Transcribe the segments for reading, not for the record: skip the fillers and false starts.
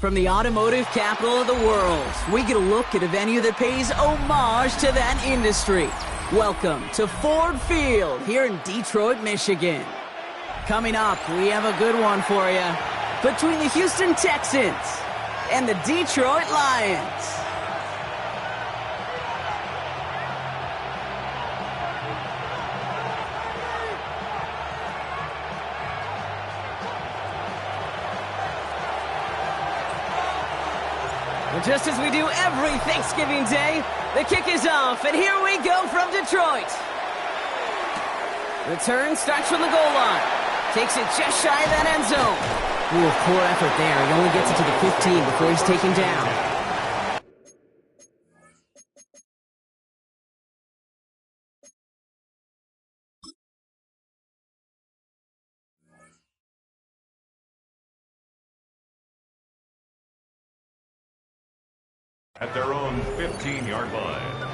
From the automotive capital of the world, we get a look at a venue that pays homage to that industry. Welcome to Ford Field here in Detroit, Michigan. Coming up, we have a good one for you. Between the Houston Texans and the Detroit Lions. Just as we do every Thanksgiving Day, the kick is off, and here we go from Detroit. Return starts from the goal line. Takes it just shy of that end zone. Ooh, poor effort there. He only gets it to the 15 before he's taken down. At their own 15-yard line.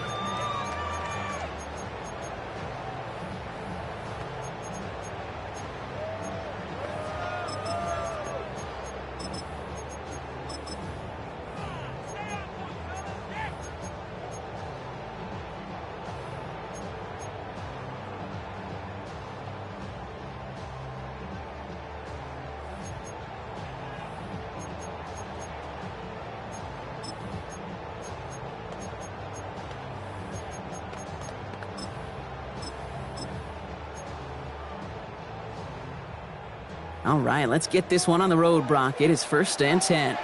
All right, let's get this one on the road, Brock. It is 1st and 10.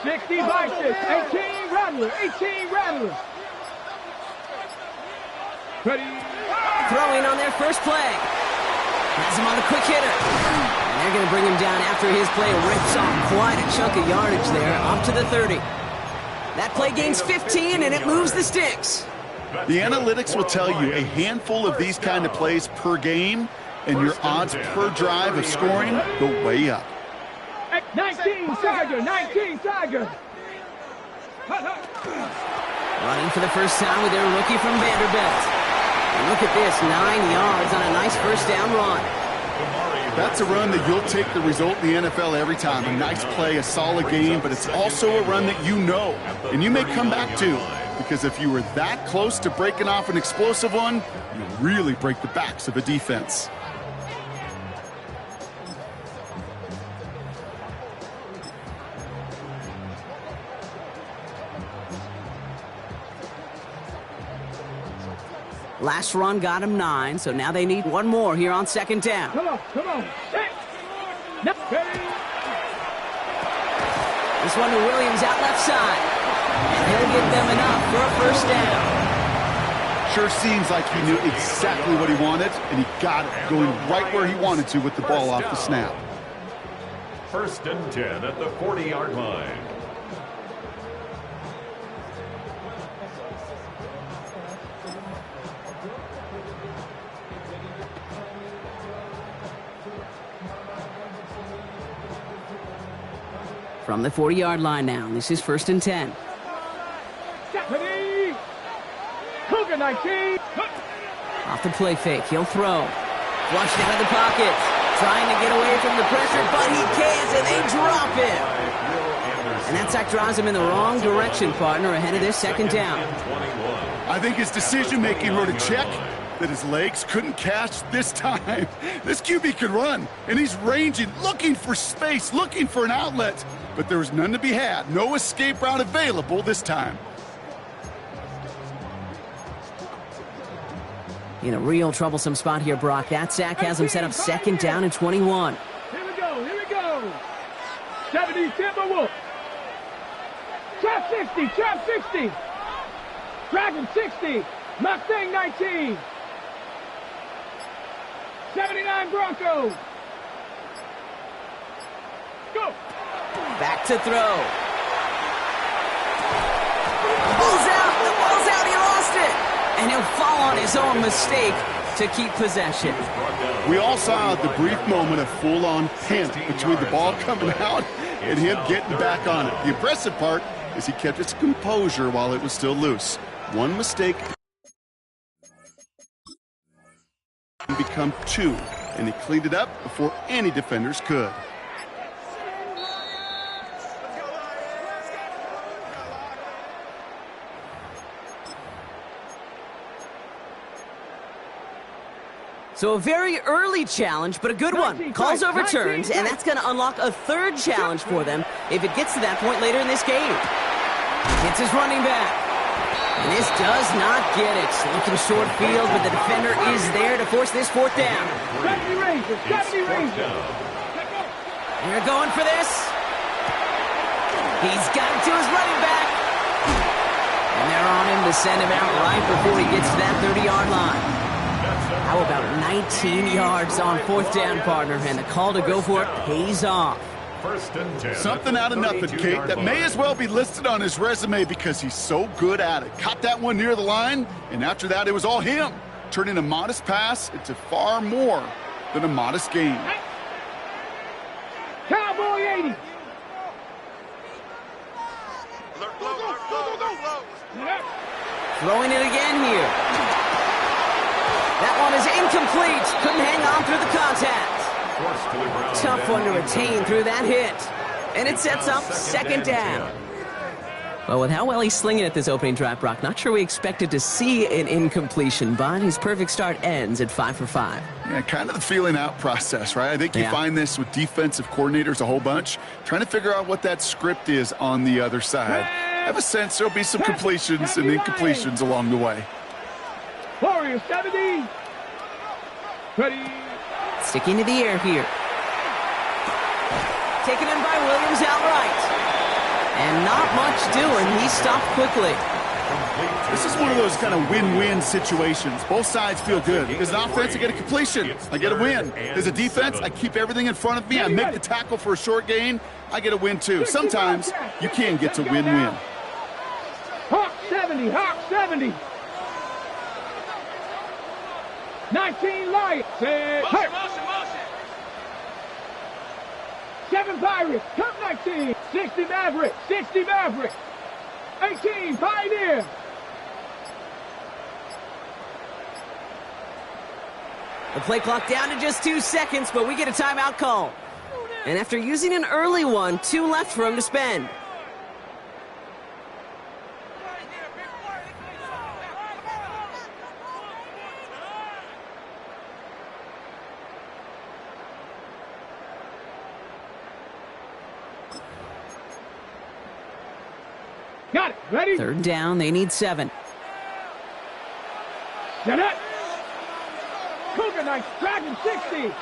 60 Bison, 18 Rattler, 18 Rattler. Ready. Throwing on their first play. Has him on the quick hitter. And they're going to bring him down after his play rips off quite a chunk of yardage there, up to the 30. That play gains 15, and it moves the sticks. The analytics will tell you a handful of these kind of plays per game, and your odds per drive of scoring go way up. 19 Tiger, 19 Tiger. Running for the first time with their rookie from Vanderbilt. And look at this, 9 yards on a nice first down run. That's a run that you'll take the result in the NFL every time. A nice play, a solid game, but it's also a run that you know, and you may come back to. Because if you were that close to breaking off an explosive one, you really break the backs of a defense. Last run got him 9, so now they need one more here on 2nd down. Come on. This one to Williams out left side. And he'll get them enough for a first down. Sure seems like he knew exactly what he wanted, and he got it, going right where he wanted to with the ball off the snap. 1st and 10 at the 40-yard line. From the 40-yard line now, this is 1st and 10. Stephanie! Cougar 19! Off the play fake, he'll throw. Flushed out of the pocket. Trying to get away from the pressure, but he can't, and they drop him. And that sack drives him in the wrong direction, partner, ahead of this 2nd down. I think his decision-making wrote a check that his legs couldn't catch this time. This QB could run, and he's ranging, looking for space, looking for an outlet. But there was none to be had. No escape route available this time. In a real troublesome spot here, Brock. That sack has him set up 2nd down and 21. Here we go. 70 Timberwolves. Trap 60. Dragon 60. Mustang 19. 79 Broncos. Go. Back to throw. The ball's out, he lost it. And he'll fall on his own mistake to keep possession. We all saw the brief moment of full-on panic between the ball coming out and him getting back on it. The impressive part is he kept his composure while it was still loose. One mistake become two, and he cleaned it up before any defenders could. So a very early challenge, but a good one. Calls overturned, and that's going to unlock a third challenge for them if it gets to that point later in this game. Hits his running back. And this does not get it. Looking short field, but the defender is there to force this fourth down. 70 Rangers, 70 Rangers. They're going for this. He's got it to his running back. And they're on him to send him out right before he gets to that 30-yard line. How about 19 yards on fourth down, partner? And the call to go for it pays off. First and 10. Something out of nothing, Kate, that may as well be listed on his resume because he's so good at it. Caught that one near the line, and after that, it was all him. Turning a modest pass into far more than a modest gain. Cowboy 80. Throwing it again here. That one is incomplete. Couldn't hang on through the contact. Tough one to retain through that hit. And it sets up second down. Well, with how well he's slinging it this opening drive, Brock, not sure we expected to see an incompletion, but his perfect start ends at 5 for 5. Yeah, kind of the feeling out process, right? I think you find this with defensive coordinators a whole bunch, trying to figure out what that script is on the other side. I have a sense there'll be some completions and incompletions along the way. Warriors 70. Ready. Sticking to the air here. Taken in by Williams outright. And not much doing. He stopped quickly. This is one of those kind of win-win situations. Both sides feel good. As an offense, I get a completion. I get a win. As a defense, I keep everything in front of me. I make the tackle for a short gain. I get a win, too. Sometimes you can get to win-win. Hawk 70. Hawk 70. 19 Lions. Motion. 7 Pirates. Come 19. 60 Mavericks. 60 Mavericks. 18 Pioneer. The play clock down to just 2 seconds, but we get a timeout call. And after using an early one, 2 left for him to spend. Got it. Ready? Third down, they need 7. Set it. Cougar Knights, Dragon 60.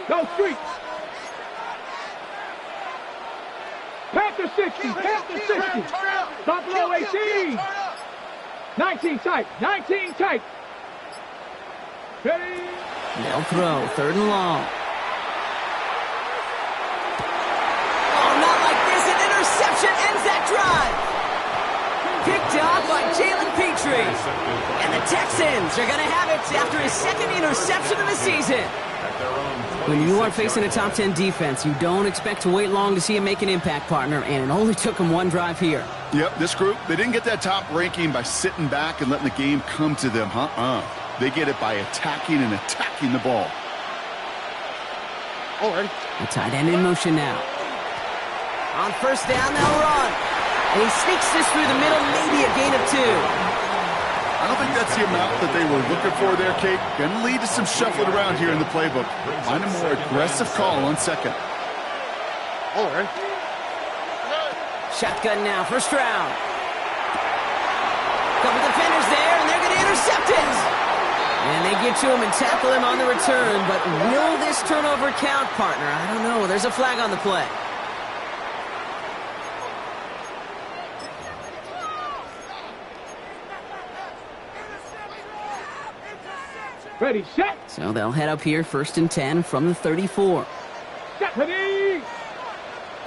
Go Streets. Panther 60. Panther 60. Buffalo 18. 19 tight. 19 tight. Ready? They'll throw. Third and long. Oh, not like this. An interception ends that drive. Picked off by Jalen Petrie. And the Texans are going to have it after his second interception of the season. When you are facing a top 10 defense, you don't expect to wait long to see him make an impact, partner, and it only took him one drive here. Yep, this group, they didn't get that top ranking by sitting back and letting the game come to them, They get it by attacking the ball. All right. The tight end in motion now. On first down, they'll run. And he sneaks this through the middle, maybe a gain of 2. I don't think that's the amount that they were looking for there, Kate. Going to lead to some shuffling around here in the playbook. Find a more aggressive call on second. All right. Shotgun now, first round. Couple defenders there, and they're going to intercept it. And they get to him and tackle him on the return, but will this turnover count, partner? I don't know. There's a flag on the play. Ready, set. So they'll head up here 1st and 10 from the 34. Set. Ready.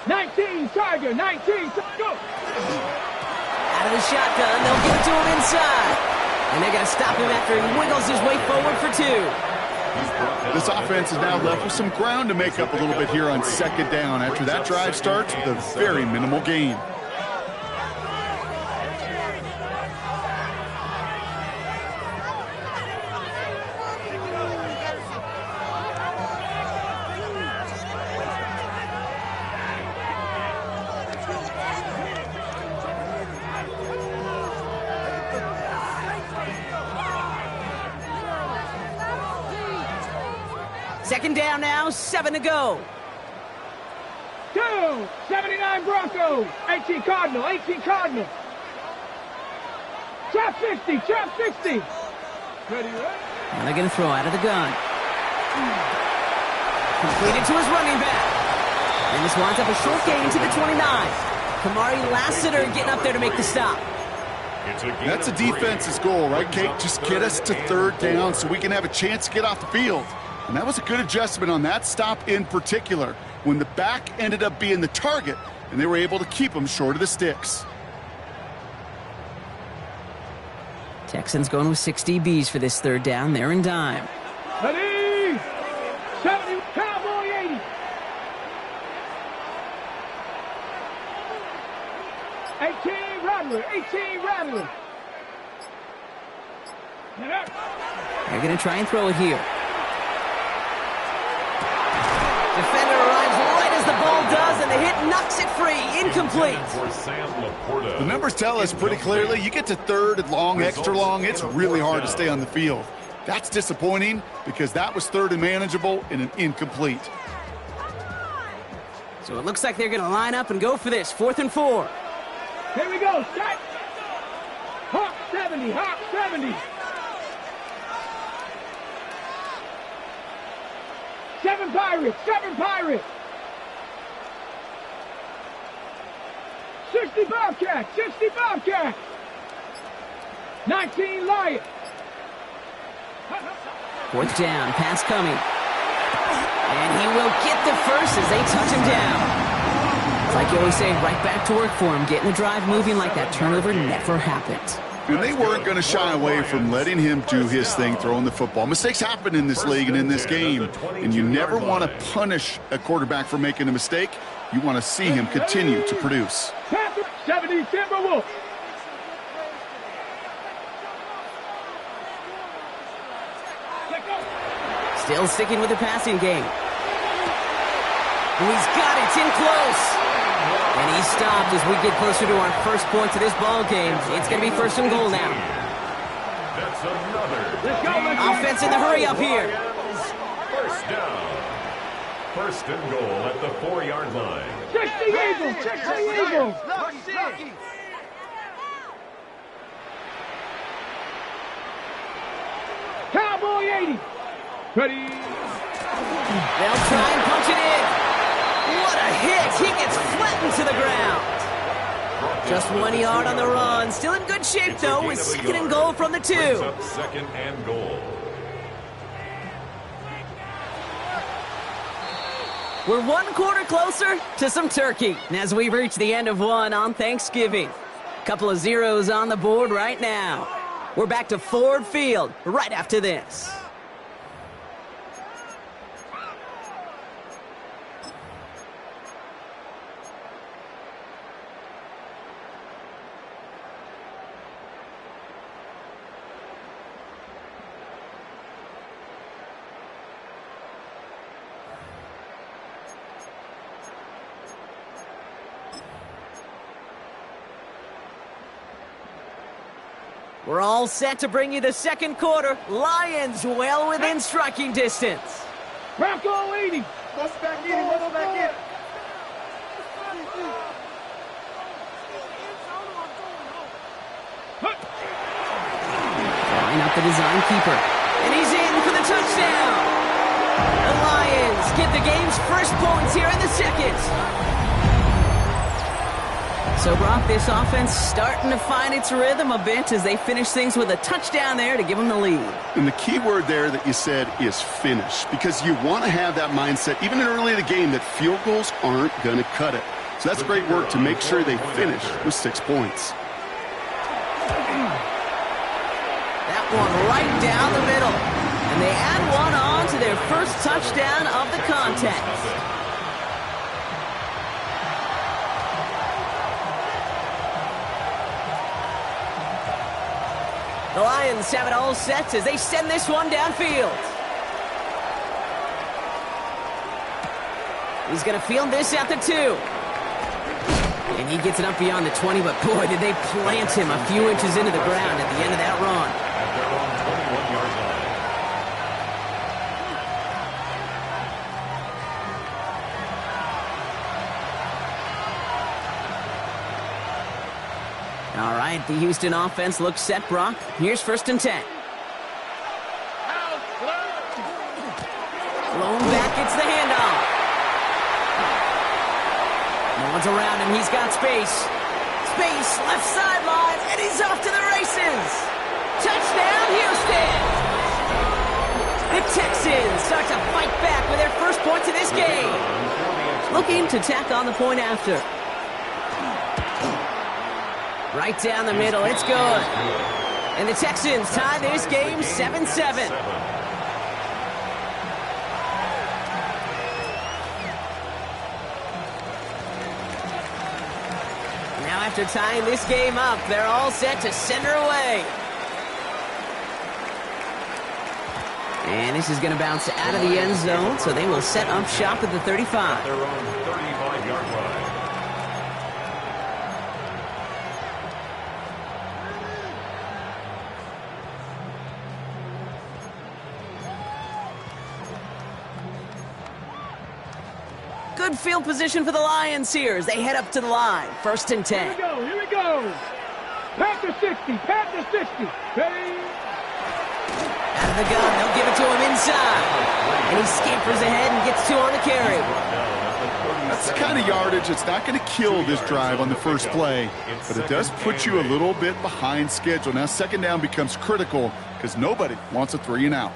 19, Tiger, 19, go. Out of the shotgun, they'll give it to him inside. And they're going to stop him after he wiggles his way forward for 2. This offense is now left with some ground to make up a little bit here on 2nd down after that drive starts with a very minimal gain. Second down now, 7 to go. 79 Broncos, 18 Cardinal, 18 Cardinal. Trap 60, trap 60. Ready, ready. And they're going to throw out of the gun. Completed to his running back. And this winds up a short gain to the 29. Kamari Lassiter getting up there to make the stop. That's a defense's goal, right, Kate? Just get us to 3rd down so we can have a chance to get off the field. And that was a good adjustment on that stop in particular, when the back ended up being the target, and they were able to keep him short of the sticks. Texans going with 6 DBs for this 3rd down. They're in dime. Ready! 70, Cowboy 80. 18 Rattler, 18 Rattler. They're going to try and throw it here. Defender arrives right as the ball does, and the hit knocks it free. Incomplete. The numbers tell us pretty clearly, you get to 3rd and long, extra long, it's really hard to stay on the field. That's disappointing because that was 3rd and manageable and an incomplete. So it looks like they're going to line up and go for this, 4th and 4. Here we go, set. Hawk 70, Hawk 70. 7 Pirates, 7 Pirates. 60 Bobcats, 60 Bobcats. 19 Lions. 4th down, pass coming. And he will get the first as they touch him down. It's like you always say, right back to work for him, getting the drive moving like that turnover never happened. And they weren't going to shy away from letting him do his thing, throwing the football. Mistakes happen in this league and in this game, and you never want to punish a quarterback for making a mistake. You want to see him continue to produce. 70 Timberwolves. Still sticking with the passing game. He's got it, it's in close. And he stopped as we get closer to our first point to this ball game. It's going to be 1st and goal now. That's another. Offense in the hurry up here. 1st down. 1st and goal at the 4-yard line. 60 Eagles, 60 Eagles. Cowboy 80. Ready. They'll try and punch it in. What a hit! He gets flattened to the ground. Just 1 yard on the run. Still in good shape, though, with 2nd and goal from the 2. 2nd and goal. We're 1 quarter closer to some turkey as we reach the end of one on Thanksgiving. Couple of zeros on the board right now. We're back to Ford Field right after this. We're all set to bring you the 2nd quarter. Lions well within striking distance. Bronco 80. Let's back in, let's back in. Line up the design keeper. And he's in for the touchdown. The Lions get the game's first points here in the 2nd. So, Brock, this offense starting to find its rhythm a bit as they finish things with a touchdown there to give them the lead. And the key word there that you said is finish, because you want to have that mindset, even in early in the game, that field goals aren't going to cut it. So that's great work to make sure they finish with 6 points. That one right down the middle. And they add one on to their first touchdown of the contest. The Lions have it all set as they send this one downfield. He's going to field this at the 2. And he gets it up beyond the 20, but boy, did they plant him a few inches into the ground at the end of that run. At their own 21-yard line. All right, the Houston offense looks set, Brock. Here's 1st and 10. Blown back, it's the handoff. No one's around him, he's got space. Space, left sideline, and he's off to the races. Touchdown, Houston! The Texans start to fight back with their first points of this game. Looking to tack on the point after. Right down the middle, it's good. And the Texans tie this game 7-7. Now after tying this game up, they're all set to send her away. And this is going to bounce out of the end zone, so they will set up shop at the 35. Their own 35-yard line. Good field position for the Lions here as they head up to the line. 1st and 10. Here we go. Panther 60, Panther 60. Ready? Out of the gun, they'll give it to him inside. And he scampers ahead and gets 2 on the carry. That's the kind of yardage that's not going to kill this drive on the first play, but it does put you a little bit behind schedule. Now 2nd down becomes critical because nobody wants a 3 and out.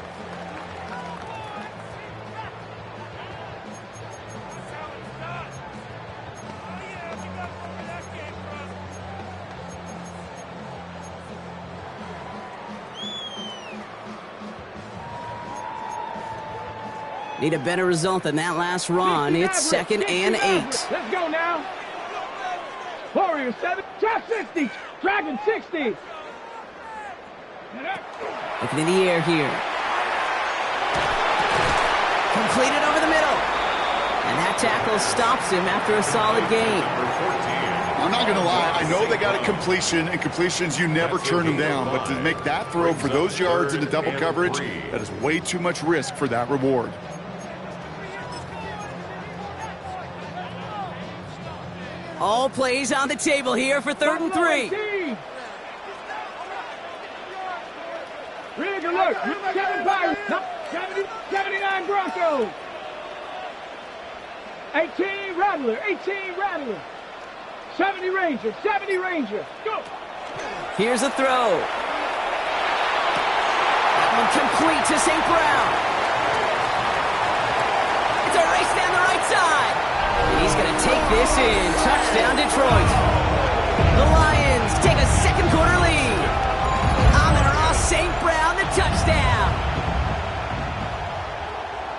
Need a better result than that last run. It's 2nd and 8. Let's go now. Warriors 7, drop 60, Dragon 60. Looking in the air here. Completed over the middle. And that tackle stops him after a solid gain. I'm not going to lie. I know they got a completion, and completions, you never turn them down. But to make that throw for those yards into double coverage, that is way too much risk for that reward. All plays on the table here for 3rd and 3. Rig alert. 7 Pirates. 79 Broncos. 18 Rattler. 18 Rattler. 70 Ranger. 70 Ranger. Go. Here's a throw. That one complete to St. Brown. It's a race down the right side. And he's going to take this in. Touchdown, Detroit. The Lions take a 2nd quarter lead. Amon-Ra St. Brown, the touchdown.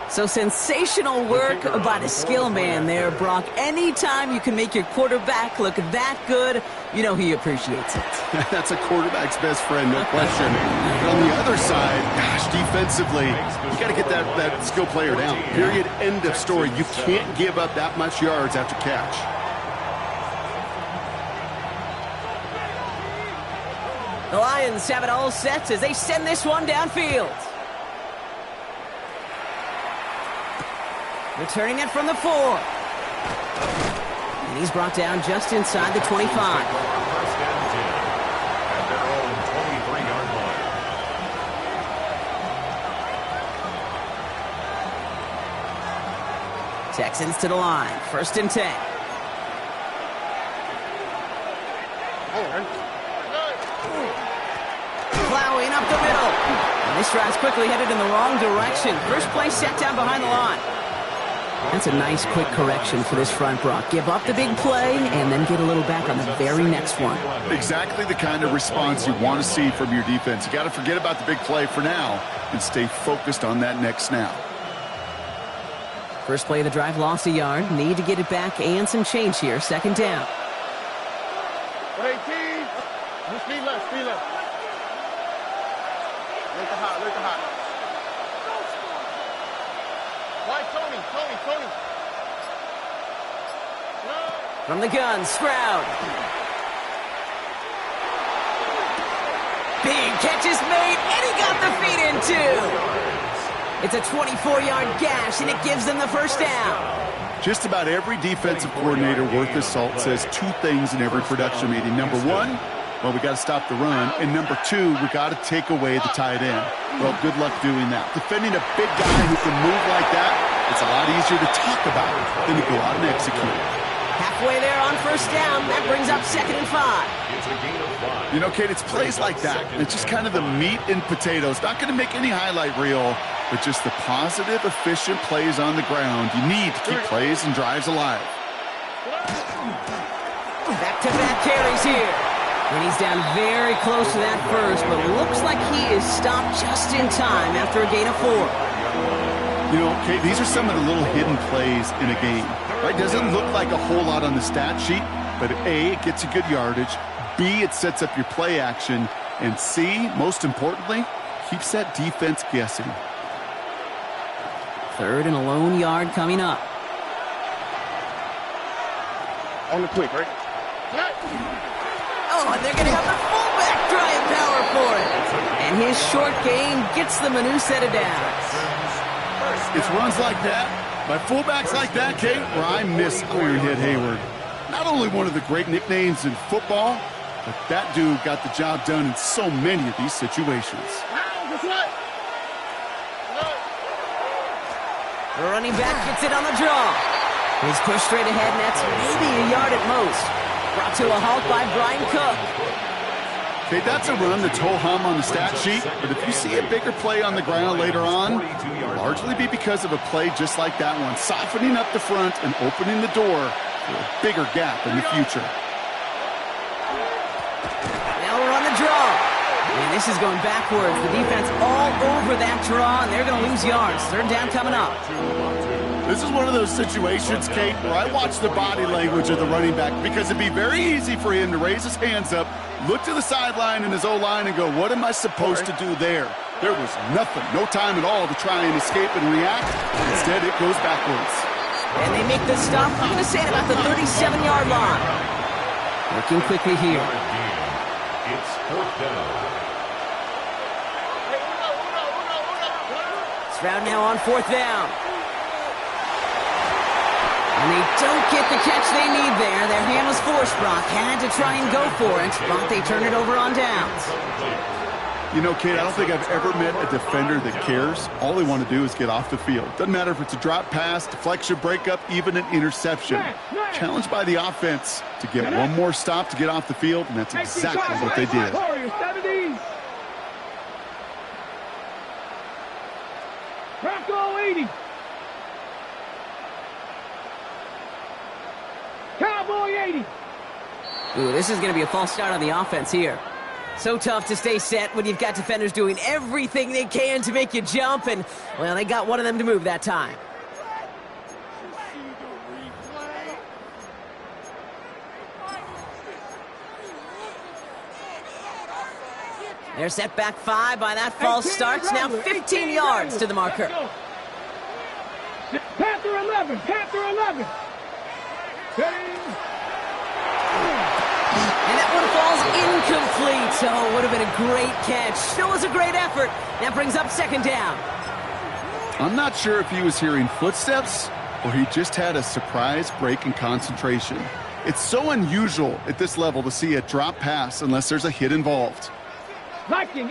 So sensational work by the skill man there, Brock. Anytime you can make your quarterback look that good, you know he appreciates it. That's a quarterback's best friend, no question. But on the other side, gosh, defensively, you got to get that skill player down. Period, end of story. You can't give up that much yards after catch. The Lions have it all set as they send this one downfield. Returning it from the 4. And he's brought down just inside the 25. 1st and 10 at their own 23-yard line. Texans to the line. 1st and 10. This drive's quickly headed in the wrong direction. First play set down behind the line. That's a nice quick correction for this front, Brock. Give up the big play and then get a little back on the very next one. Exactly the kind of response you want to see from your defense. You got to forget about the big play for now and stay focused on that next snap. First play of the drive lost a yard. Need to get it back and some change here. Second down. 18. Speed left, speed left. Look hot, look hot. Why Tony? From the gun, Stroud. Big catch is made, and he got the feet in too. It's a 24-yard gash, and it gives them the first down. Just about every defensive coordinator worth his salt says two things in every production meeting. Number one, well, we got to stop the run. And number two, we got to take away the tight end. Well, good luck doing that. Defending a big guy who can move like that, it's a lot easier to talk about than to go out and execute. Halfway there on first down. That brings up 2nd and 5. You know, Kate, it's plays like that. It's just kind of the meat and potatoes. Not going to make any highlight reel, but just the positive, efficient plays on the ground. You need to keep plays and drives alive. Back-to-back carries here. And he's down very close to that first, but it looks like he is stopped just in time after a gain of 4. You know, Kate, these are some of the little hidden plays in a game. Right? Doesn't look like a whole lot on the stat sheet, but A, it gets you good yardage. B, it sets up your play action. And C, most importantly, keeps that defense guessing. 3rd and a lone yard coming up. On the quick, right? Oh, and they're going to have the fullback drive power for it. And his short gain gets them a new set of downs. It's runs like that, by fullbacks like that, Kate, where I miss Ironhead Hayward. Not only one of the great nicknames in football, but that dude got the job done in so many of these situations. The running back gets it on the draw. He's pushed straight ahead, and that's maybe a yard at most. Brought to a halt by Brian Cook. Okay, that's a run that's ho-hum on the stat sheet, but if you see a bigger play on the ground later on, it'll largely be because of a play just like that one, softening up the front and opening the door for a bigger gap in the future. Now we're on the draw. And this is going backwards. The defense all over that draw, and they're going to lose yards. 3rd down coming up. This is one of those situations, Kate, where I watch the body language of the running back because it'd be very easy for him to raise his hands up, look to the sideline in his O-line and go, what am I supposed to do there? There was nothing, no time at all to try and escape and react. Instead, it goes backwards. And they make the stop, I'm going to say, at about the 37-yard line. Looking quickly here. It's 4th down. Stroud now on 4th down. And they don't get the catch they need there. Their hand was forced, Brock. Had to try and go for it, but they turn it over on downs. You know, Kate, I don't think I've ever met a defender that cares. All they want to do is get off the field. Doesn't matter if it's a drop pass, deflection, breakup, even an interception. Challenged by the offense to get one more stop to get off the field, and that's exactly what they did. Bronco 80. Cowboy 80. Ooh, this is going to be a false start on the offense here. So tough to stay set when you've got defenders doing everything they can to make you jump, and, well, they got one of them to move that time. They're set back 5 by that false start. Now 15 yards to the marker. Panther 11. Panther 11. And that one falls incomplete. Oh, would have been a great catch. Still was a great effort. That brings up 2nd down. I'm not sure if he was hearing footsteps or he just had a surprise break in concentration. It's so unusual at this level to see a drop pass unless there's a hit involved. Viking.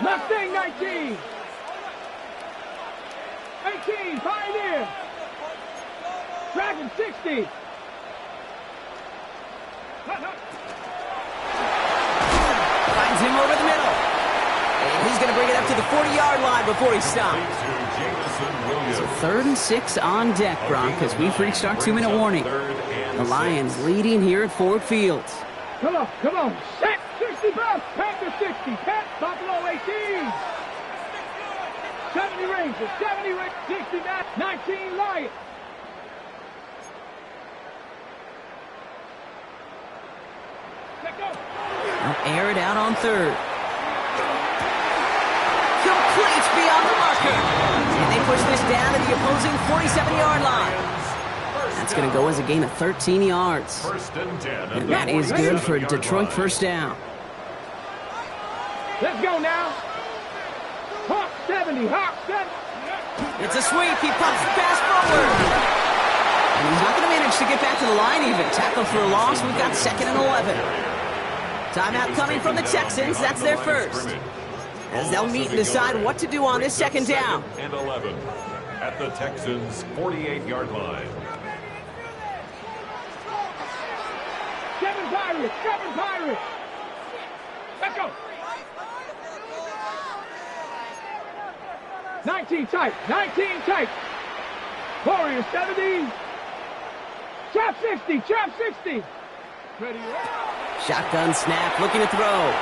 Mustang 19. 18. Pioneer. Dragon 60. Finds him over the middle. going to bring it up to the 40-yard line before he stopped. So 3rd and 6 on deck, Brock, as we've reached our 2-minute warning. The Lions leading here at Ford Field. Come on. Set, 60 back, Panther 60, Pat, Buffalo 18. 70 Rangers, 69, 19 Lions. Let go. They'll air it out on 3rd. Complete beyond the marker. And they push this down to the opposing 47-yard line. That's going to go as a gain of 13 yards. And that is good for a Detroit first down. Let's go now. Hawk 70, Hawk 70. It's a sweep. He pops the pass forward. And he's not going to manage to get back to the line even. Tackle for a loss. We've got 2nd and 11. Timeout coming from the Texans. That's their first. As they'll meet and decide what to do on this 2nd down. And 11 at the Texans' 48-yard line. 7 Pirates. Let's go. 19 tight. Warriors 70. Trap 60. Ready. Shotgun snap, looking to throw.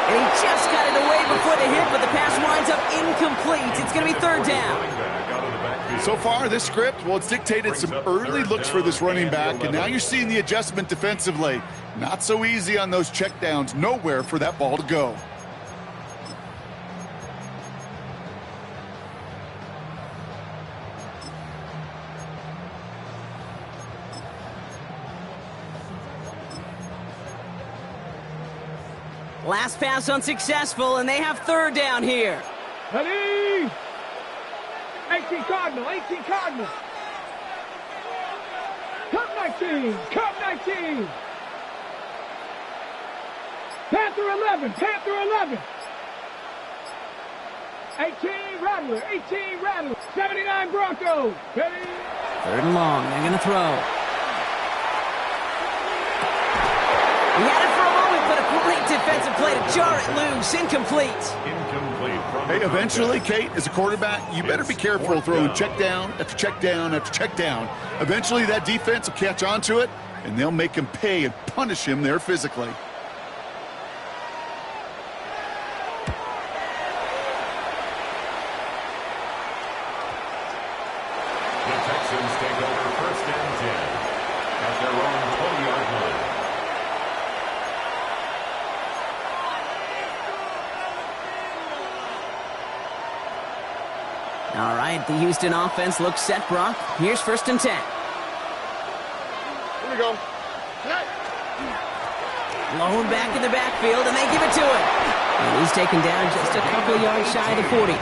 And he just got it away before the hit, but the pass winds up incomplete. It's going to be 3rd down. So far, this script, well, it's dictated some early looks for this running back, and now you're seeing the adjustment defensively. Not so easy on those checkdowns. Nowhere for that ball to go. Last pass unsuccessful, and they have 3rd down here. Ready. 18 Cardinal. Cup 19. Panther 11. 18 Rattler. 79 Broncos. Ready. 3rd and long. They're going to throw. He had it for a moment, but a great defensive play to jar it loose. Incomplete. Hey, eventually, Kate, as a quarterback, you better be careful throwing check down after check down after check down. Eventually, that defense will catch on to it, and they'll make him pay and punish him there physically. The Texans take over 1st and 10 at their own 20-yard line. All right, the Houston offense looks set, Brock. Here's 1st and 10. Here we go. Lone back in the backfield, and they give it to him. And he's taken down just a couple yards shy of the 40.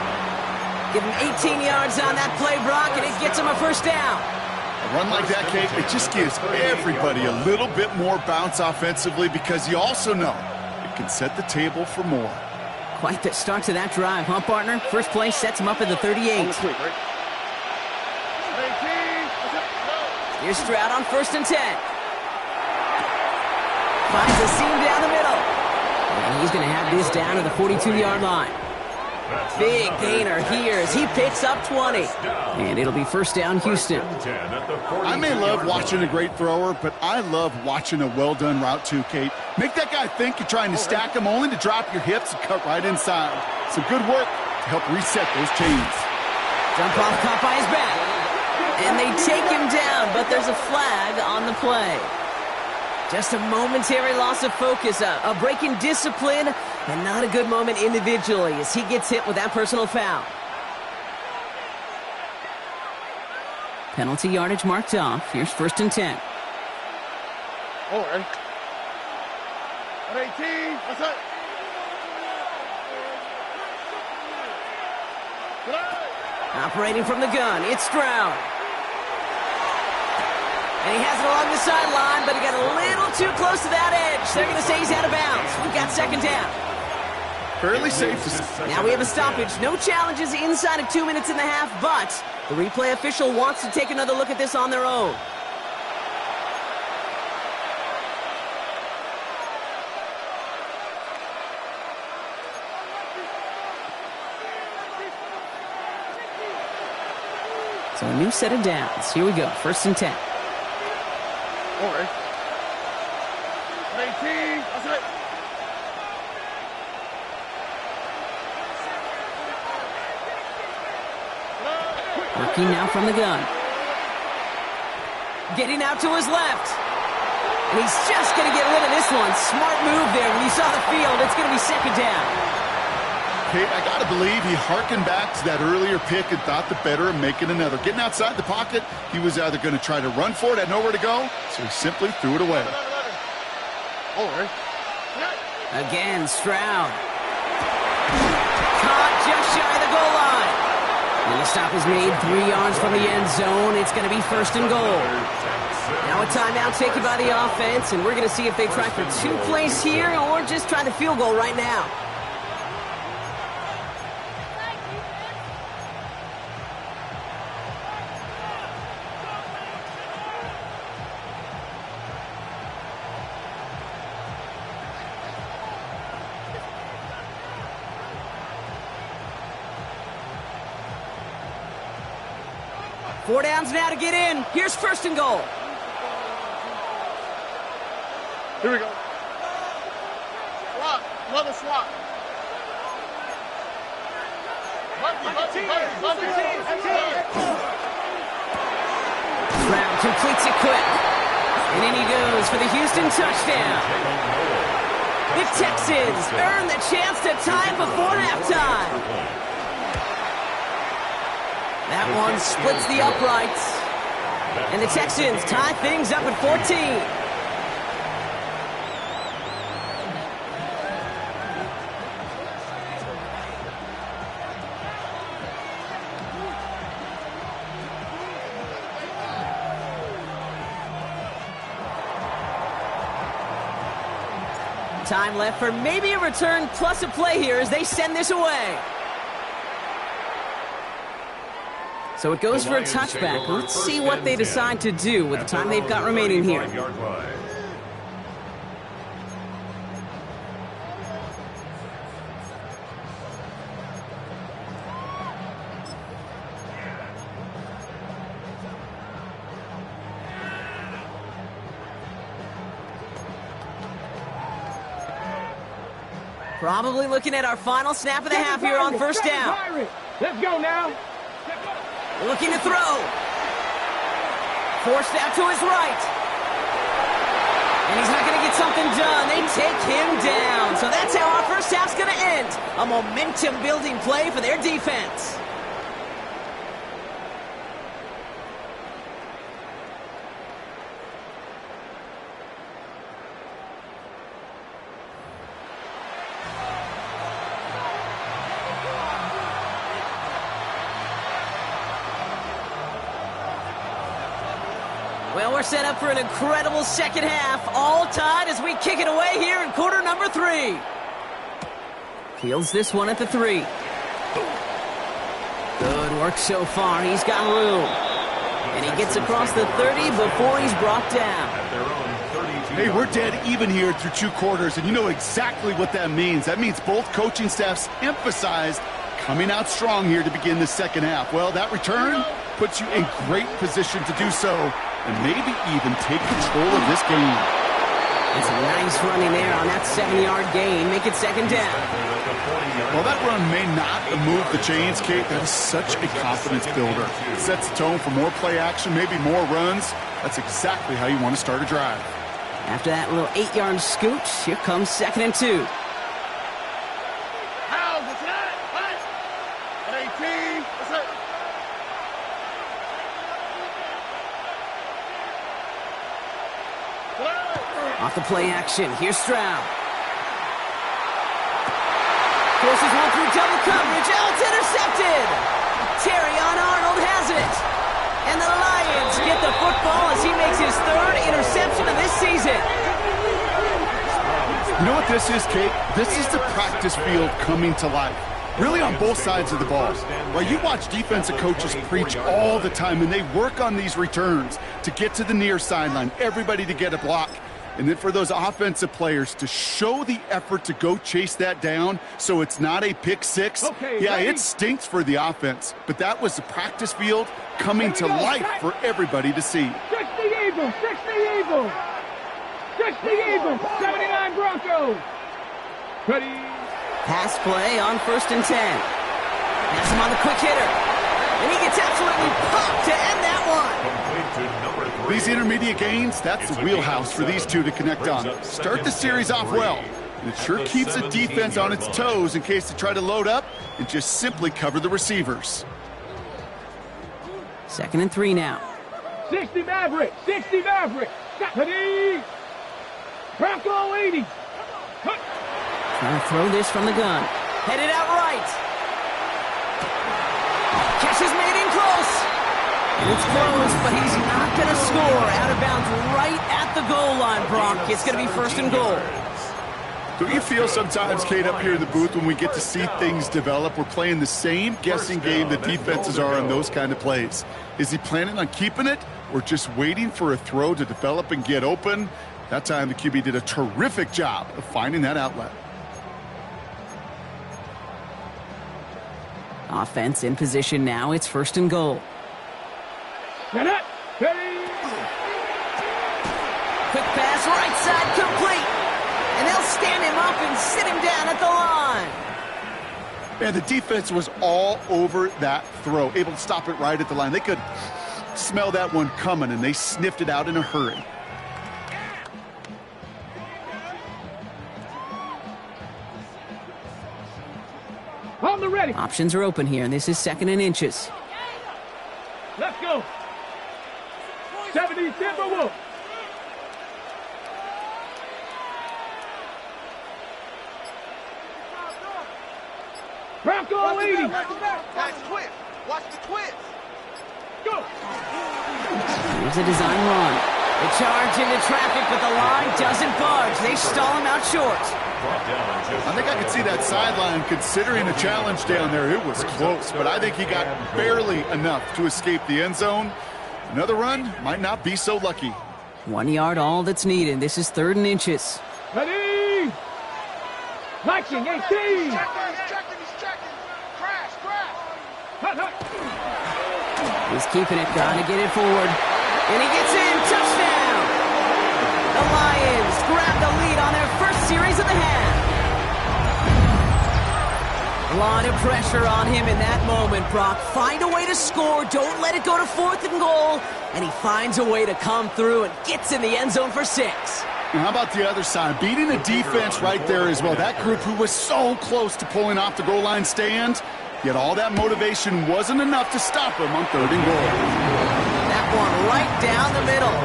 Give him 18 yards on that play, Brock, and it gets him a 1st down. A run like that, Kate, it just gives everybody a little bit more bounce offensively because you also know it can set the table for more. Quite the start to that drive, huh, partner? First play sets him up at the 38. Here's Stroud on 1st and 10. Finds a seam down the middle. And he's going to have this down to the 42-yard line. Big gainer here as he picks up 20. And it'll be 1st down, Houston. I may love watching a great thrower, but I love watching a well-done route too, Kate. Make that guy think you're trying to stack him only to drop your hips and cut right inside. Some good work to help reset those chains. Jump off caught by his back. And they take him down, but there's a flag on the play. Just a momentary loss of focus, a break in discipline, and not a good moment individually as he gets hit with that personal foul. Penalty yardage marked off. Here's 1st and 10. Oh, ready. 18. That's it. Operating from the gun, it's Stroud. And he has it along the sideline, but he got a little too close to that edge. They're going to say he's out of bounds. We've got 2nd down. Fairly safe. Now we have a stoppage. No challenges inside of 2 minutes and a half, but the replay official wants to take another look at this on their own. So a new set of downs. Here we go, 1st and 10. All right. 18. That's it. Working now from the gun. Getting out to his left. And he's just going to get rid of this one. Smart move there. When he saw the field, it's going to be 2nd down. Kate, I got to believe he hearkened back to that earlier pick and thought the better of making another. Getting outside the pocket, he was either going to try to run for it, had nowhere to go, so he simply threw it away. All right. Again, Stroud. Caught just shy of the goal line. And the stop is made 3 yards from the end zone. It's going to be 1st and goal. Now a timeout taken by the offense, and we're going to see if they try for 2 plays here or just try the field goal right now. Four downs now to get in. Here's 1st and goal. Here we go. Swat. Another swat. Stroud completes it quick. And in he goes for the Houston touchdown. The Texans earn the chance to tie it before halftime. That one splits the uprights. And the Texans tie things up at 14. Time left for maybe a return plus a play here as they send this away. So it goes for a touchback. Let's see what they decide to do with the time they've got remaining here. Probably looking at our final snap of the half here on 1st down. Let's go now. Looking to throw. Forced out to his right. And he's not going to get something done. They take him down. So that's how our first half's going to end. A momentum-building play for their defense. Well, we're set up for an incredible second half. All tied as we kick it away here in quarter number 3. Fields this one at the 3. Good work so far. He's got room. And he gets across the 30 before he's brought down. Hey, we're dead even here through 2 quarters, and you know exactly what that means. That means both coaching staffs emphasized coming out strong here to begin the second half. Well, that return puts you in great position to do so, and maybe even take control of this game. It's a nice running there on that 7-yard gain. Make it 2nd down. Well, that run may not move the chains, Kate. That is such a confidence builder. It sets the tone for more play action, maybe more runs. That's exactly how you want to start a drive. After that little 8-yard scoot, here comes 2nd and 2. Off the play action, here's Stroud. Forces one through double coverage. Oh, it's intercepted. Terrion Arnold has it. And the Lions get the football as he makes his 3rd interception of this season. You know what this is, Kate? This is the practice field coming to life. Really on both sides of the ball. Well, you watch defensive coaches preach all the time, and they work on these returns to get to the near sideline, everybody to get a block. And then for those offensive players to show the effort to go chase that down so it's not a pick six. Okay, yeah, ready? it stinks for the offense, but that was the practice field coming to life for everybody to see. 60 Eagles, 60 Eagles, 60 Eagles, 79 Broncos. Ready? Pass play on 1st and 10. That's him on the quick hitter. And he gets absolutely popped to end that one. Complete to number 3. These intermediate gains, that's the wheelhouse for these two to connect on. Start the series off well. And it sure keeps the defense on its toes in case they try to load up and just simply cover the receivers. 2nd and 3 now. 60 Maverick, 60 Maverick. Ready? Bronco 80. Trying to throw this from the gun. Headed out right. Catch is made in close. And it's close, but he's not going to score. Out of bounds right at the goal line, Brock. It's going to be 1st and goal. Don't you feel sometimes, Kate, up here in the booth when we get to see things develop, we're playing the same guessing game the defenses are on those kind of plays? Is he planning on keeping it or just waiting for a throw to develop and get open? That time the QB did a terrific job of finding that outlet. Offense in position now. It's 1st and goal. Set up. Ready? Quick pass, right side, complete. And they'll stand him up and sit him down at the line. And the defense was all over that throw, able to stop it right at the line. They could smell that one coming, and they sniffed it out in a hurry. On the ready. Options are open here, and this is 2nd and inches. Let's go. 70 Timberwolves. Bronco 80. Watch the twist. Watch the twist. Go. Here's a design run. They charge into traffic, but the line doesn't budge. They stall him out short. I think I could see that sideline considering a challenge down there. It was close, but I think he got barely enough to escape the end zone. Another run might not be so lucky. 1 yard, all that's needed. This is 3rd and inches. Ready. Liking 18. He's checking. Crash. Hut, hut. He's keeping it, trying to get it forward. And he gets in. Touchdown! The Lions grab the lead on their first series of the half. A lot of pressure on him in that moment, Brock. Find a way to score. Don't let it go to 4th and goal. And he finds a way to come through and gets in the end zone for 6. Now, how about the other side? Beating the defense right there as well. That group who was so close to pulling off the goal line stand, yet all that motivation wasn't enough to stop him on 3rd and goal. That one right down the middle.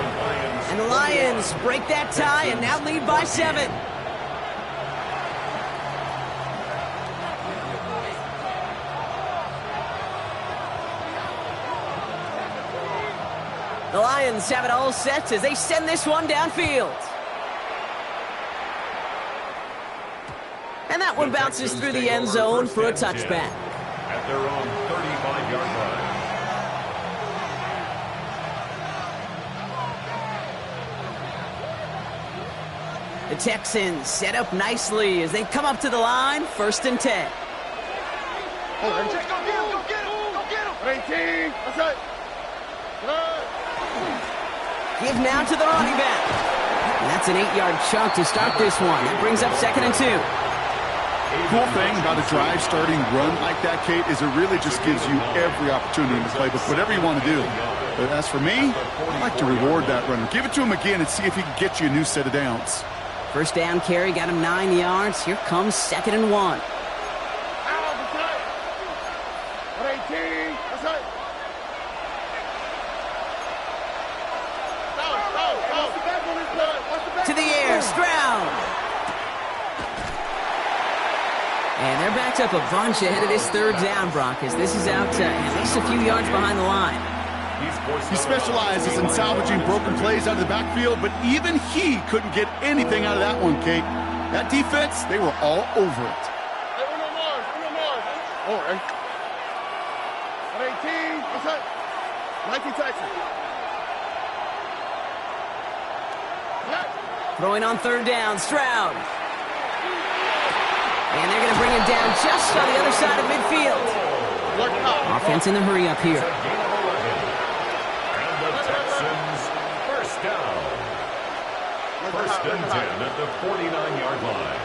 And the Lions break that tie and now lead by 7. The Lions have it all set as they send this one downfield. And that one bounces through the end zone for a touchback. At their own 35-yard line. The Texans set up nicely as they come up to the line, 1st and 10. Go get him. 18. That's right. Give now to the running back. And that's an 8-yard chunk to start this one. That brings up 2nd and 2. Cool thing about a drive starting run like that, Kate, is it really just gives you every opportunity to play with whatever you want to do. But as for me, I like to reward that runner. Give it to him again and see if he can get you a new set of downs. First down carry got him 9 yards. Here comes 2nd and 1. To the air, Stroud. And they're backed up a bunch ahead of this 3rd down, Brock, as this is out at least a few yards behind the line. He specializes in salvaging broken plays out of the backfield, but even he couldn't get anything out of that one, Kate. That defense, they were all over it. Hey, Uno Mars. All right. At 18, that's it. 19 Texas. Throwing on third down, Stroud. And they're going to bring him down just on the other side of midfield. Offense in the hurry up here. And the Texans, first down. First and 10 at the 49-yard line.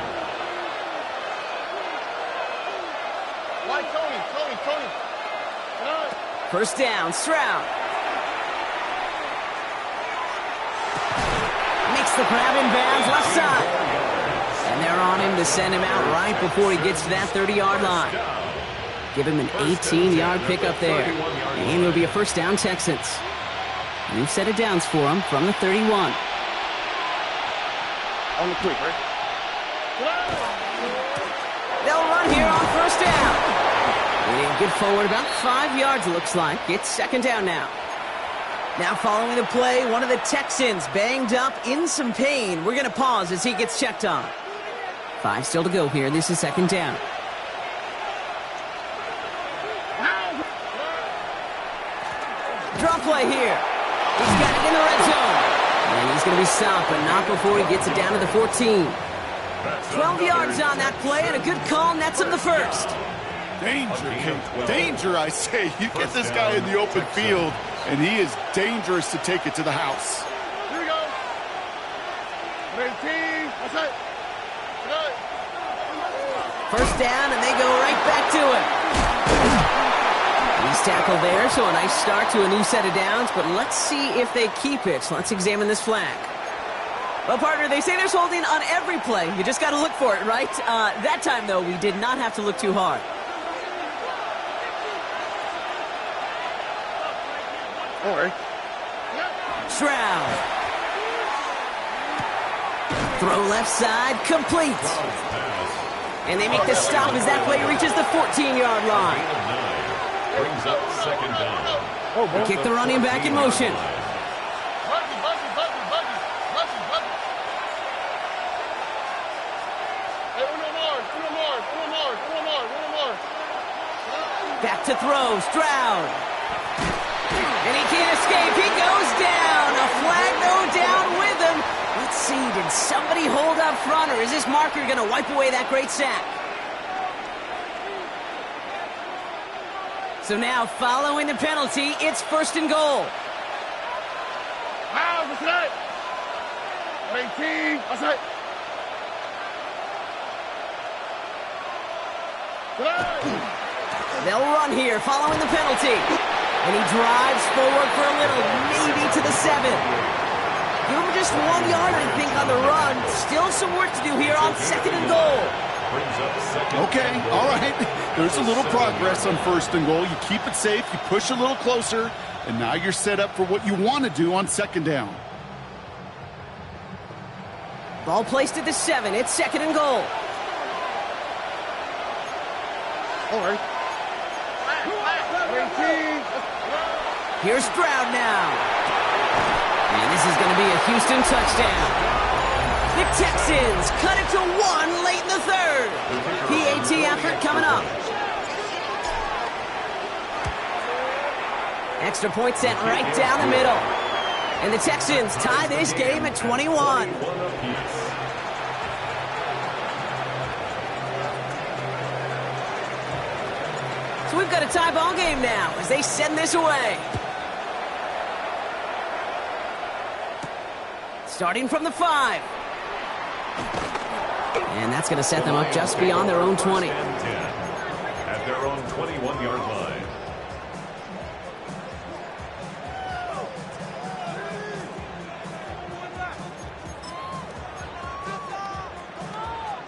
Tony. First down, Stroud. Makes the grab in bounds left side. And they're on him to send him out right before he gets to that 30-yard line. Give him an 18-yard pickup there. And it'll be a first down, Texans. New set of downs for him from the 31. On the quick, right? They'll run here on first down. They'll get forward about 5 yards, it looks like. It's second down now. Now following the play, one of the Texans banged up in some pain. We're going to pause as he gets checked on. 5 still to go here. This is second down. Draw play here. He's got it in the red zone. And he's going to be stopped, but not before he gets it down to the 14. 12 yards on that play, and a good call nets him the first. Danger, I say. You get this guy in the open field, and he is dangerous to take it to the house. Here we go. 18. That's it. Good. First down, and they go right back to it. He's tackled there, so a nice start to a new set of downs, but let's see if they keep it. So let's examine this flag. Well, partner, they say there's holding on every play. You just got to look for it, right? That time, though, we did not have to look too hard. All right. Stroud. Throw left side, complete. And they make the stop as that play reaches the 14-yard line. Brings up second down. They kick the running back in motion. Back to throw, Stroud. And he can't escape. He goes down. A flag no down with him. Let's see, did somebody hold up front, or is this marker going to wipe away that great sack? So now, following the penalty, it's first and goal. Wow, that's it. 18. That's it. They'll run here following the penalty. And he drives forward for a little, maybe to the 7. Give him just 1 yard, I think, on the run. Still some work to do here on second and goal. Okay, all right. There's a little progress on first and goal. You keep it safe, you push a little closer, and now you're set up for what you want to do on second down. Ball placed at the 7. It's second and goal. All right. 18. Here's Stroud now. And this is going to be a Houston touchdown. The Texans cut it to 1 late in the third. PAT effort coming up. Extra point set right down the middle. And the Texans tie this game at 21. So we've got a tie ball game now as they send this away. Starting from the 5. And that's going to set them up just beyond their own 20. At their own 21-yard line.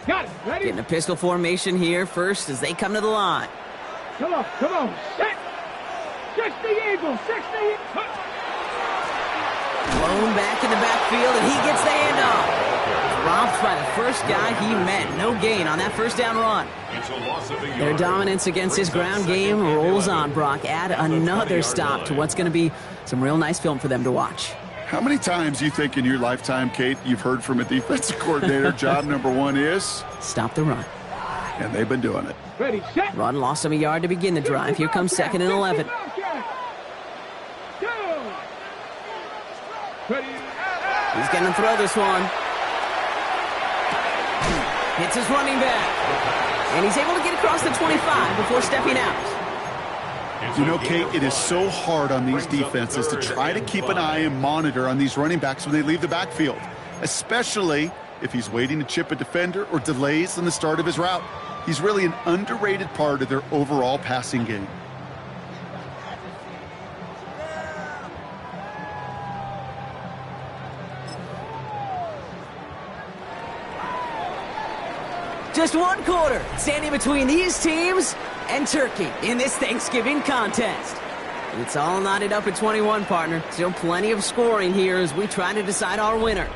Got it. Ready? Getting a pistol formation here first as they come to the line. Come on. Set. 60 Eagles. 60. Blown back in the backfield, and he gets the handoff. Dropped by the first guy he met. No gain on that first down run. Their dominance against his ground game rolls on, Brock. Add another stop to what's going to be some real nice film for them to watch. How many times you think in your lifetime, Kate, you've heard from a defensive coordinator, job number 1 is? Stop the run. And they've been doing it. Ready, set. Run lost him a yard to begin the drive. Here comes second and 11. Ready. He's going to throw this one. Hits his running back. And he's able to get across the 25 before stepping out. You know, Kate, it is so hard on these defenses to try to keep an eye and monitor on these running backs when they leave the backfield, especially if he's waiting to chip a defender or delays in the start of his route. He's really an underrated part of their overall passing game. Just one quarter standing between these teams and Turkey in this Thanksgiving contest. It's all knotted up at 21, partner. Still plenty of scoring here as we try to decide our winner.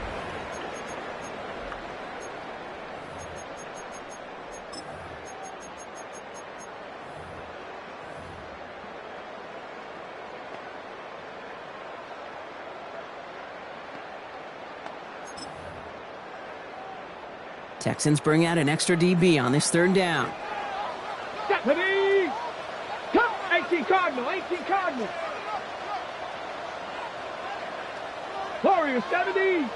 Texans bring out an extra DB on this third down. Deputy! Come! 18 Cardinal, 18 Cardinal. Warrior 70.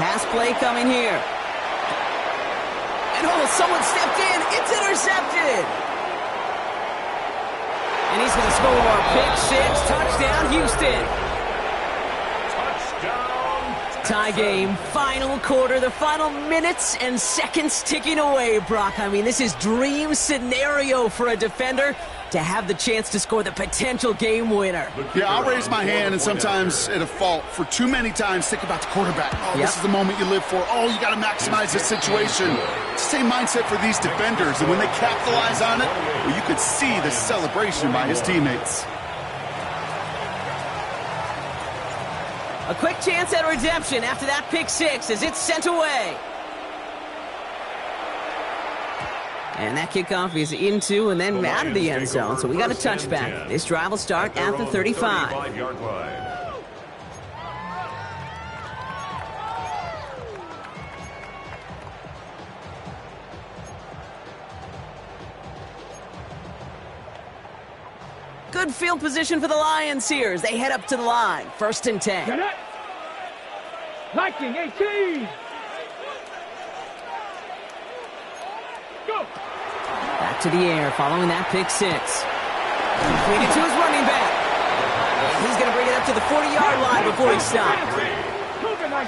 Pass play coming here. And oh, someone stepped in. It's intercepted. And he's going to score. Pick six, touchdown, Houston. Tie game, final quarter, the final minutes and seconds ticking away, Brock. I mean, this is dream scenario for a defender to have the chance to score the potential game winner. Yeah, I'll raise my hand and sometimes at a fault for too many times think about the quarterback. Oh, This is the moment you live for. Oh, you got to maximize the situation. It's the same mindset for these defenders, and when they capitalize on it, well, you could see the celebration by his teammates. A quick chance at redemption after that pick six as it's sent away. And that kickoff is into and then out of the end zone, so we got a touchback. This drive will start at the 35. Good field position for the Lions here as they head up to the line. 1st and 10. Viking 18. Go. Back to the air following that pick six. Completed to his running back. He's going to bring it up to the 40-yard line before he stops.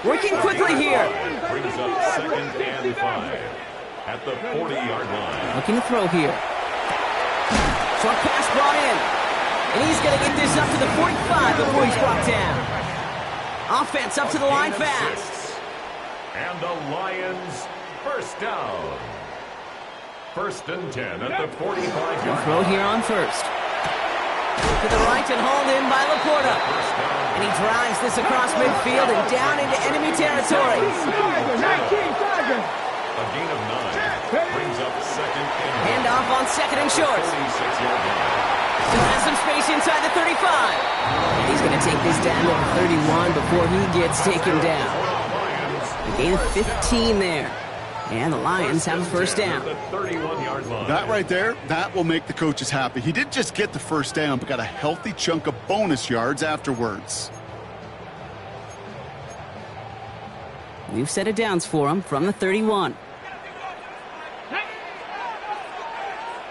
Working quickly here. Brings up 2nd and 5 at the 40-yard line. Looking to throw here. Short pass brought in. And he's going to get this up to the 45 before he's brought down. Offense up to the line fast. And the Lions first down. 1st and 10 at the 45-yard Throw here on first. To the right and hauled in by Laporta. And he drives this across midfield and down into enemy territory. A gain of 9 brings up 2nd and Hand off on 2nd and short. 46-yard line. Still has some space inside the 35. And he's going to take this down to the 31 before he gets taken down. A gain of 15 there. And the Lions have a first down. That right there, that will make the coaches happy. He didn't just get the first down, but got a healthy chunk of bonus yards afterwards. We've set it downs for him from the 31.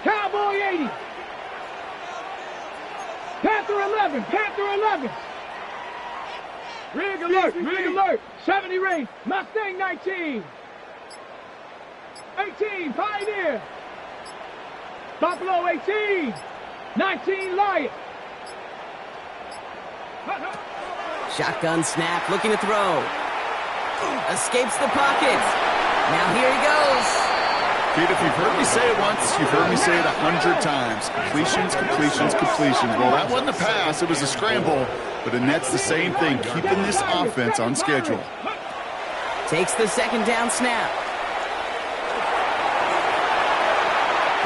Cowboy 80. Panther 11. Panther 11. Rig alert. Rig alert. 70 range. Mustang 19. 18, Pioneer. Buffalo 18. 19, Lion. Shotgun snap, looking to throw. Escapes the pocket. Now here he goes. Pete, if you've heard me say it once, you've heard me say it 100 times. Completions, completions, completions. Well, that wasn't a pass. It was a scramble. But it nets the same thing, keeping this offense on schedule. Takes the 2nd down snap.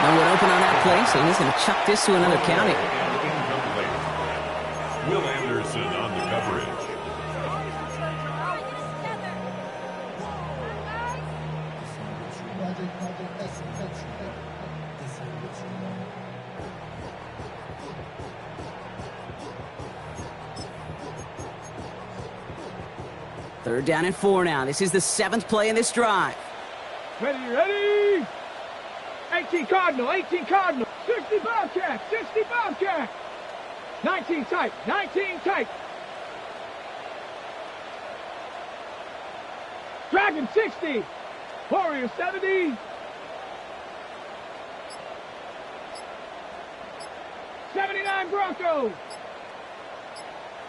No one open on that play, so he's going to chuck this to another county. Will Anderson on the coverage. 3rd down and 4 now. This is the 7th play in this drive. Ready. 18 Cardinal, 18 Cardinal. 60 Bobcat, 60 Bobcat. 19 tight, 19 tight. Dragon 60. Warrior 70. 79 Broncos.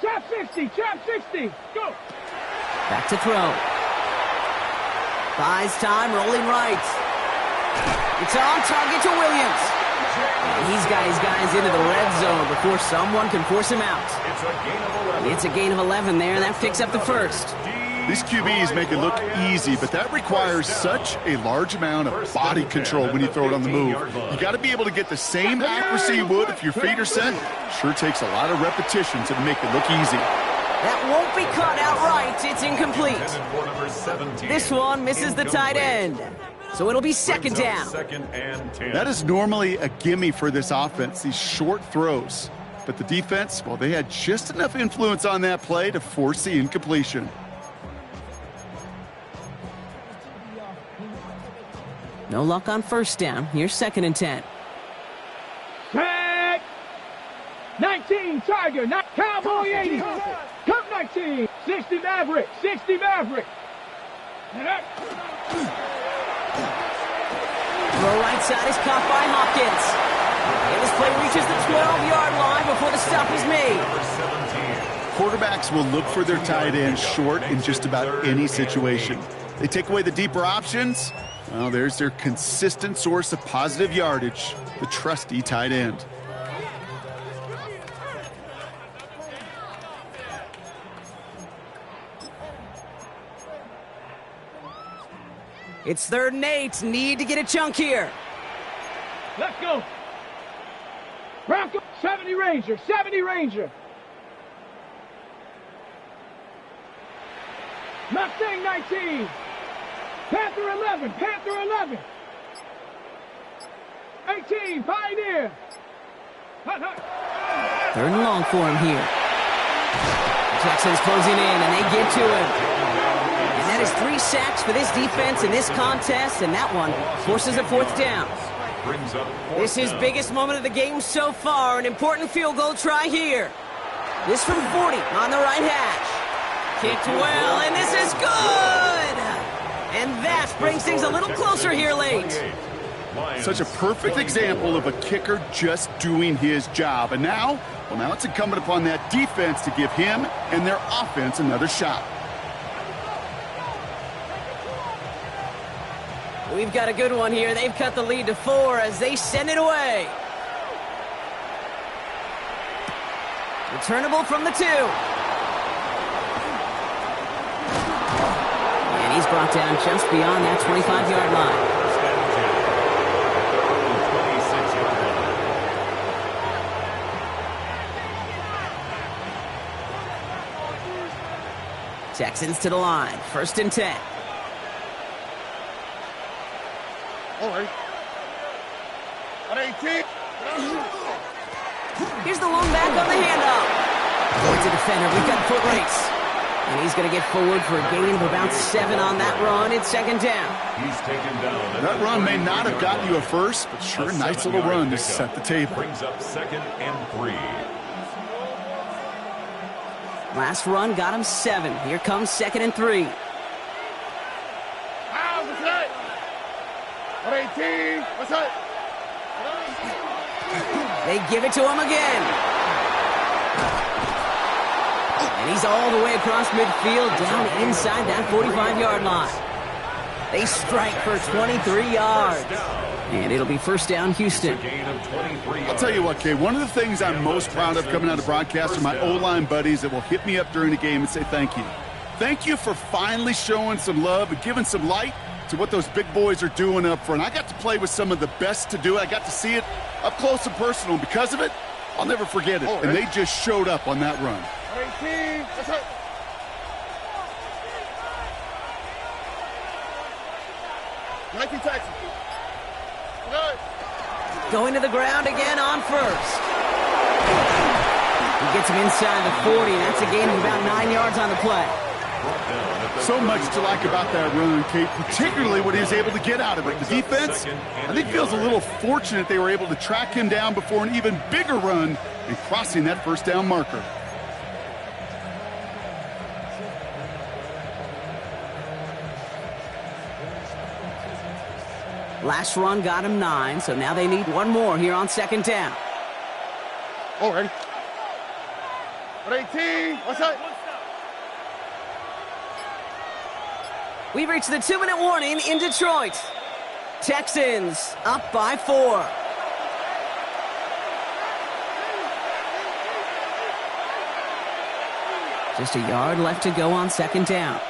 Chap 60, Chap 60. Go. Back to throw. Buys time, rolling right. It's on target to Williams. And he's got his guys into the red zone before someone can force him out. It's a gain of 11 there, and that picks up the first. These QBs make it look easy, but that requires such a large amount of body control when you throw it on the move. You got to be able to get the same accuracy you would if your feet are set. Sure takes a lot of repetition to make it look easy. That won't be caught outright. It's incomplete. This one misses the tight end. So it'll be 2nd down. That is normally a gimme for this offense, these short throws. But the defense, well, they had just enough influence on that play to force the incompletion. No luck on 1st down. Here's 2nd and 10. Set. 19 Tiger, not Cowboy 80. Come 19. 60 Maverick, 60 Maverick. Throw right side is caught by Hopkins. And this play reaches the 12-yard line before the stop is made. Quarterbacks will look for their tight end short in just about any situation. They take away the deeper options. Well, there's their consistent source of positive yardage, the trusty tight end. It's 3rd and 8. Need to get a chunk here. Let's go. Bronco 70 Ranger, 70 Ranger. Mustang 19. Panther 11, Panther 11. 18, Pioneer. Hut, hut. 3rd and long for him here. Texans closing in, and they get to him. And that is 3 sacks for this defense in this contest, and that one forces a 4th down. This is biggest moment of the game so far. An important field goal try here. This from 40 on the right hash. Kicked well, and this is good! And that brings things a little closer here late. Such a perfect example of a kicker just doing his job. And now, well, now it's incumbent upon that defense to give him and their offense another shot. We've got a good one here. They've cut the lead to 4 as they send it away. Returnable from the 2. And he's brought down just beyond that 25-yard line. Texans to the line. 1st and 10. All right. 18. Here's the long back on the handoff. Towards the defender. We've got foot race. And he's going to get forward for a gain of about 7 on that run. It's 2nd down. He's taken down. That run may not have gotten you a first, but sure, a nice little run to set the table. Brings up 2nd and 3. Last run got him 7. Here comes 2nd and 3. What's that? 18. What's that? They give it to him again. And he's all the way across midfield, down inside that 45-yard line. They strike for 23 yards. And it'll be 1st down, Houston. I'll tell you what, Kay, one of the things I'm most proud of coming out of broadcast are my O-line buddies that will hit me up during the game and say thank you. Thank you for finally showing some love and giving some light to what those big boys are doing up front. I got to play with some of the best to do it. I got to see it up close and personal. And because of it, I'll never forget it. And they just showed up on that run. 18. What's that? Texas. Going to the ground again on 1st. He gets him inside the 40. That's a gain of about 9 yards on the play. So much to like about that run, Kate, particularly what he was able to get out of it. The defense, I think, feels a little fortunate they were able to track him down before an even bigger run and crossing that first down marker. Last run got him 9, so now they need one more here on second down. Oh, ready. 18. What's that? We've reached the 2-minute warning in Detroit. Texans up by 4. Just a yard left to go on second down.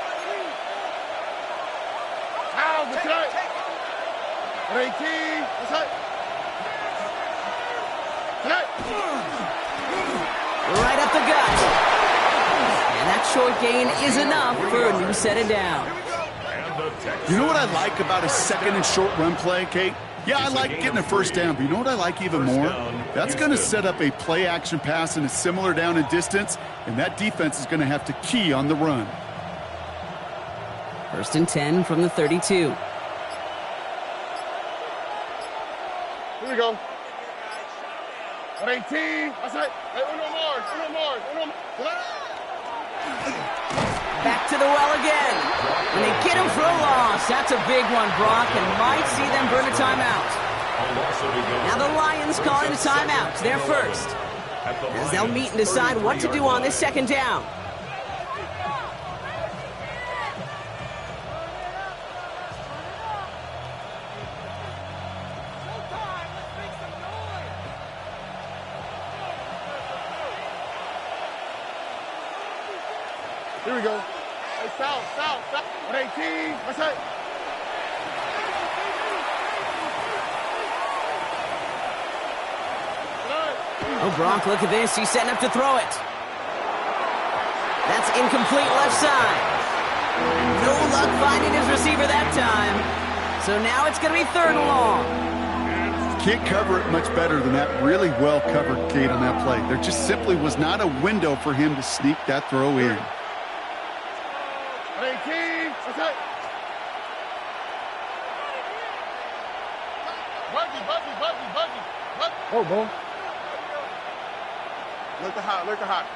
18. What's that? Right up the gut. And that short gain is enough for a new set of downs. You know what I like about a second and short run play, Kate? Yeah, I like getting a first down, but you know what I like even more? That's going to set up a play action pass and a similar down and distance, and that defense is going to have to key on the run. First and 10 from the 32. Here we go. 18. What's that? Hey, uno more. Back to the well again. And they get him for a loss. That's a big one, Brock, and might see them burn a timeout. Now the Lions calling a timeout. They're first. As they'll meet and decide what to do on this second down. Here we go. Hey, south. 18. What's that? Oh, Brock, look at this. He's setting up to throw it. That's incomplete left side. No luck finding his receiver that time. So now it's going to be third and long. Can't cover it much better than that really well-covered Kate on that play. There just simply was not a window for him to sneak that throw in. 18. What's that? Buggy. Oh, boy. Look at hot. Look at hot.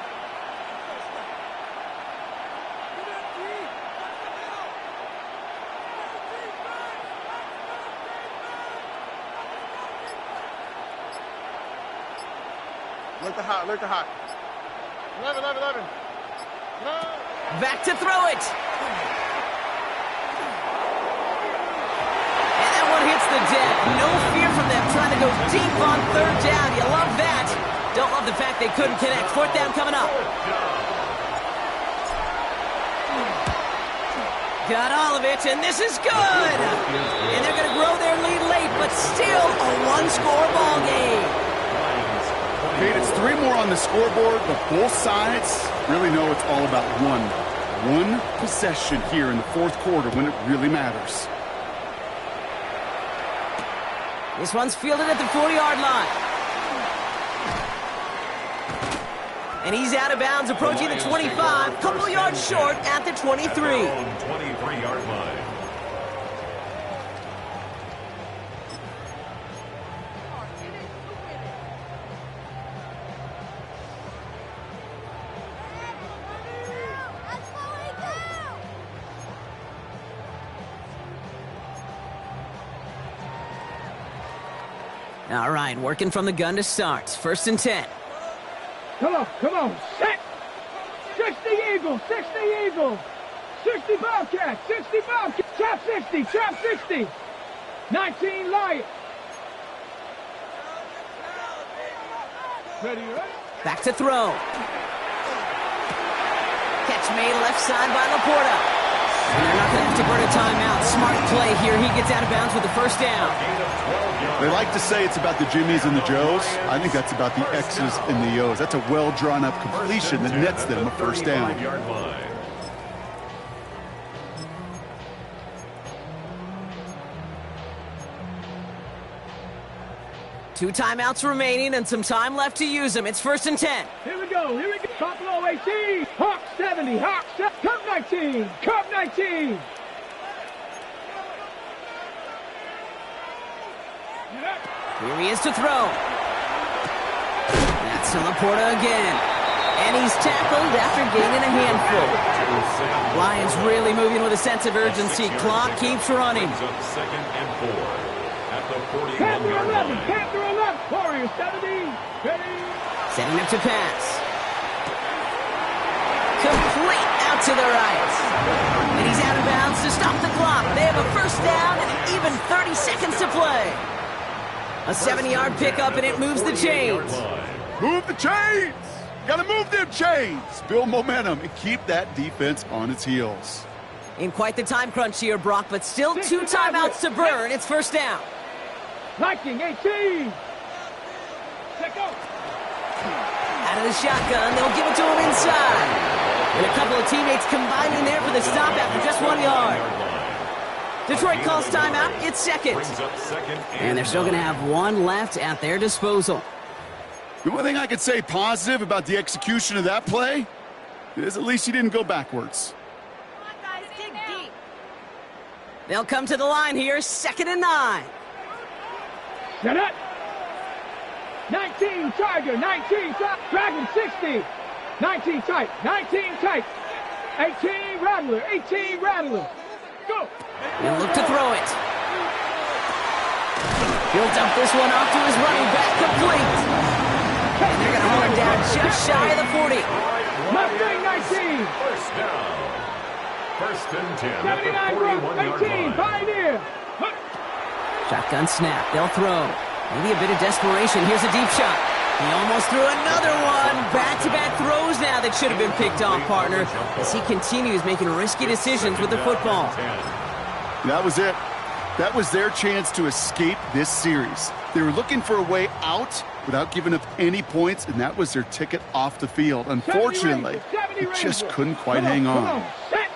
11. Back to throw it. And that one hits the deck. No fear from them trying to go deep on third down. You love that. Don't love the fact they couldn't connect. Fourth down coming up. Got all of it, and this is good. And they're going to grow their lead late, but still a one-score ball game. Kate, it's 3 more on the scoreboard, but both sides really know it's all about one possession here in the fourth quarter when it really matters. This one's fielded at the 40-yard line. And he's out of bounds, approaching the 25, couple yards short at the 23. 23-yard line. All right, working from the gun to start. First and 10. Come on, set! 60 Eagles, 60 Bobcats, trap 60, 19 Lions. Ready? Back to throw. Catch made left side by Laporta. And they're not going to have to burn a timeout. Smart play here. He gets out of bounds with the first down. They like to say it's about the Jimmies and the Joes. I think that's about the X's and the O's. That's a well-drawn-up completion that nets them a first down. 2 timeouts remaining and some time left to use them. It's first and 10. Here we go. Buffalo 18. Hawks 70, hop, Cup 19, Cup 19. Here he is to throw. That's to Laporta again. And he's tackled after gaining a handful. Lions really moving with a sense of urgency. Clock keeps running. Second and 4 at the Panther 41-yard 11, line. Panther 11, Warriors 70, ready. Setting up to pass. Complete out to the right. And he's out of bounds to stop the clock. They have a first down and even 30 seconds to play. A 70-yard pickup, and it moves the chains. Move the chains! Gotta move them chains! Build momentum and keep that defense on its heels. In quite the time crunch here, Brock, but still 2 timeouts to burn. It's first down. Viking 18. Check out. Out of the shotgun, they'll give it to him inside. And a couple of teammates combining there for the stop after just 1 yard. Detroit calls timeout. It's second. And they're still going to have one left at their disposal. The only thing I could say positive about the execution of that play is at least he didn't go backwards. Come on, guys, dig deep. They'll come to the line here, 2nd and 9. Set it. 19 Tiger, 19 Dragon 60. 19 tight, 19 tight. 18 Rattler, 18 Rattler. Go. He'll look to throw it. He'll dump this one off to his running back, complete. And they're going to haul it down just shy of the 40. Mustang 19. First down. First and 10 at 79 the Brook, 41-yard 18, line. Pioneer. Shotgun snap. They'll throw. Maybe a bit of desperation. Here's a deep shot. He almost threw another one. Back-to-back throws now that should have been picked off, partner, as he continues making risky decisions with the football. That was it. That was their chance to escape this series. They were looking for a way out without giving up any points, and that was their ticket off the field. Unfortunately, they just couldn't quite hang on. Set.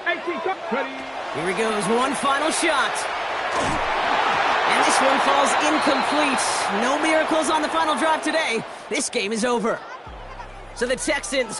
18 cup, ready. Here he goes. One final shot. And this one falls incomplete. No miracles on the final drive today. This game is over. So the Texans